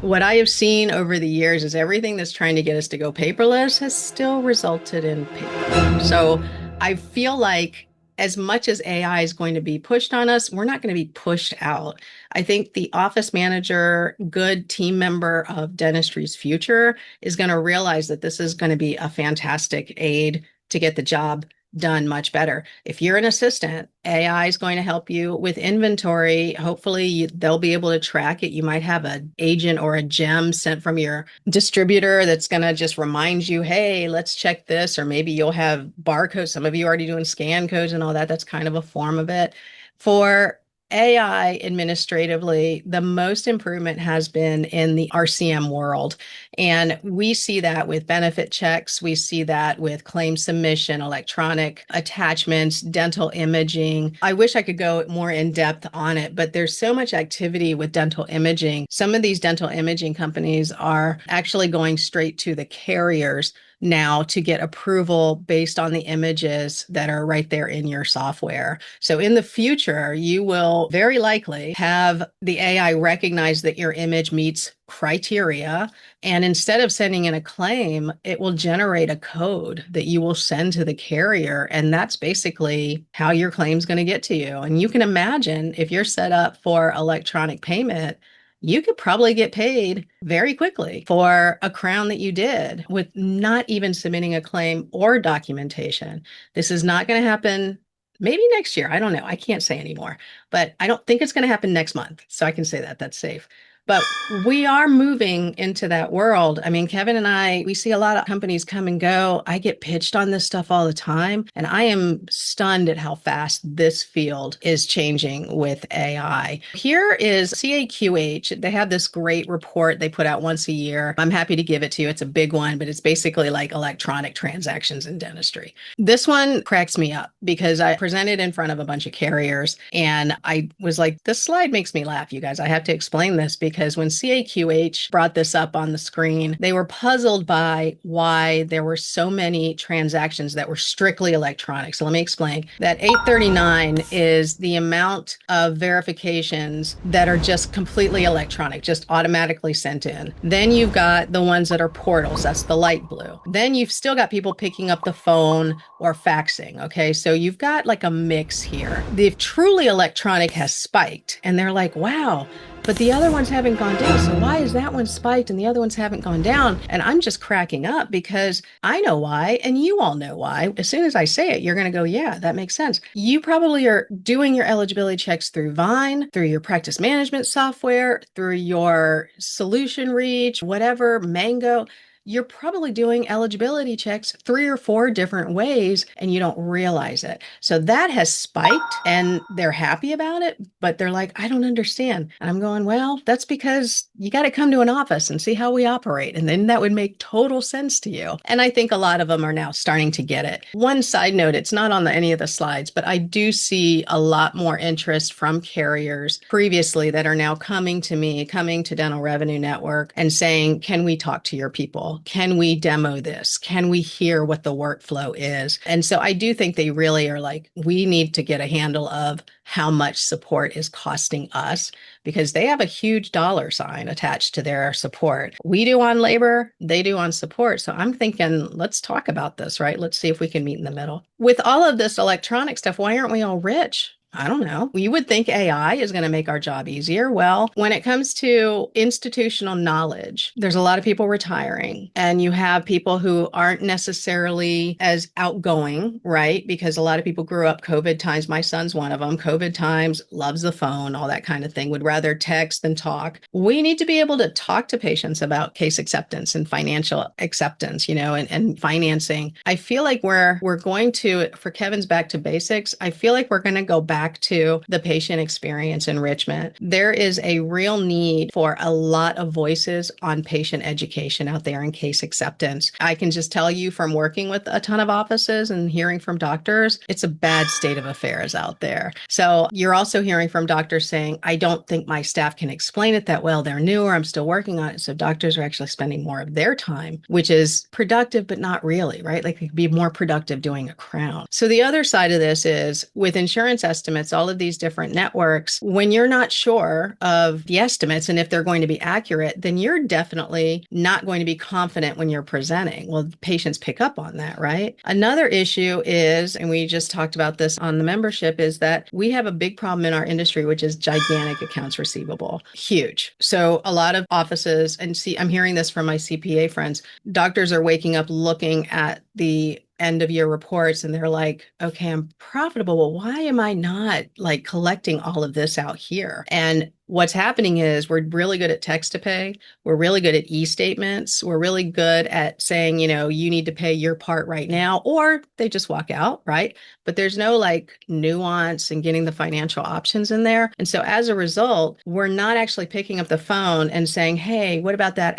what I have seen over the years is everything that's trying to get us to go paperless has still resulted in paper. So I feel like as much as AI is going to be pushed on us, we're not going to be pushed out. I think the office manager, good team member of dentistry's future is going to realize that this is going to be a fantastic aid to get the job done much better. If you're an assistant, AI is going to help you with inventory. Hopefully, they'll be able to track it. You might have an agent or a gem sent from your distributor that's going to just remind you, hey, let's check this. Or maybe you'll have barcodes. Some of you are already doing scan codes and all that. That's kind of a form of it. For AI administratively, the most improvement has been in the RCM world. And we see that with benefit checks. We see that with claim submission, electronic attachments, dental imaging. I wish I could go more in depth on it, but there's so much activity with dental imaging. Some of these dental imaging companies are actually going straight to the carriers now to get approval based on the images that are right there in your software. So in the future, you will very likely have the AI recognize that your image meets criteria. And instead of sending in a claim, it will generate a code that you will send to the carrier. And that's basically how your claim's going to get to you. And you can imagine if you're set up for electronic payment, you could probably get paid very quickly for a crown that you did with not even submitting a claim or documentation. This is not going to happen maybe next year. I don't know. I can't say anymore, but I don't think it's going to happen next month. So I can say that that's safe. But we are moving into that world. I mean, Kevin and I, we see a lot of companies come and go. I get pitched on this stuff all the time, and I am stunned at how fast this field is changing with AI. Here is CAQH. They have this great report they put out once a year. I'm happy to give it to you. It's a big one, but it's basically like electronic transactions in dentistry. This one cracks me up because I presented in front of a bunch of carriers, and I was like, this slide makes me laugh, you guys. I have to explain this because when CAQH brought this up on the screen, they were puzzled by why there were so many transactions that were strictly electronic. So let me explain. That 839 is the amount of verifications that are just completely electronic, just automatically sent in. Then you've got the ones that are portals. That's the light blue. Then you've still got people picking up the phone or faxing. Okay. So you've got like a mix here. The truly electronic has spiked, and they're like, wow, but the other ones haven't gone down. So why is that one spiked and the other ones haven't gone down? And I'm just cracking up because I know why, and you all know why. As soon as I say it, you're going to go, yeah, that makes sense. You probably are doing your eligibility checks through Vine, through your practice management software, through your Solution Reach, whatever, Mango. You're probably doing eligibility checks 3 or 4 different ways and you don't realize it. So that has spiked and they're happy about it, but they're like, I don't understand. And I'm going, well, that's because you got to come to an office and see how we operate. And then that would make total sense to you. And I think a lot of them are now starting to get it. One side note, it's not on any of the slides, but I do see a lot more interest from carriers previously that are now coming to me, coming to Dental Revenue Network and saying, can we talk to your people? Can we demo this? Can we hear what the workflow is? And so I do think they really are like, we need to get a handle of how much support is costing us because they have a huge dollar sign attached to their support. We do on labor, they do on support. So I'm thinking, let's talk about this, right? Let's see if we can meet in the middle. With all of this electronic stuff, why aren't we all rich? I don't know. You would think AI is going to make our job easier. Well, when it comes to institutional knowledge, there's a lot of people retiring, and you have people who aren't necessarily as outgoing, right? Because a lot of people grew up COVID times. My son's one of them. COVID times, loves the phone, all that kind of thing, would rather text than talk. We need to be able to talk to patients about case acceptance and financial acceptance, and financing. I feel like we're going to, for Kevin's back to basics, I feel like we're going to go back to the patient experience enrichment. There is a real need for a lot of voices on patient education out there in case acceptance. I can just tell you from working with a ton of offices and hearing from doctors, it's a bad state of affairs out there. So you're also hearing from doctors saying, I don't think my staff can explain it that well. They're newer. I'm still working on it. So doctors are actually spending more of their time, which is productive, but not really, right? Like they could be more productive doing a crown. So the other side of this is with insurance estimates, estimates, all of these different networks, when you're not sure of the estimates and if they're going to be accurate, then you're definitely not going to be confident when you're presenting. Well, patients pick up on that, right? Another issue is, and we just talked about this on the membership, is that we have a big problem in our industry, which is gigantic accounts receivable. Huge. So a lot of offices, and see, I'm hearing this from my CPA friends, doctors are waking up looking at the end of year reports and they're like, okay, I'm profitable. Well, why am I not like collecting all of this out here? And what's happening is we're really good at text to pay. We're really good at e-statements. We're really good at saying, you need to pay your part right now, or they just walk out, right? But there's no like nuance and getting the financial options in there. And so as a result, we're not actually picking up the phone and saying, hey, what about that,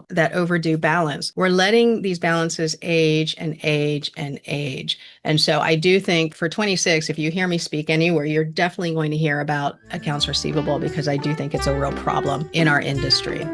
that overdue balance? We're letting these balances age and age and age. And so I do think for 26, if you hear me speak anywhere, you're definitely going to hear about accounts receivable because I do think it's a real problem in our industry.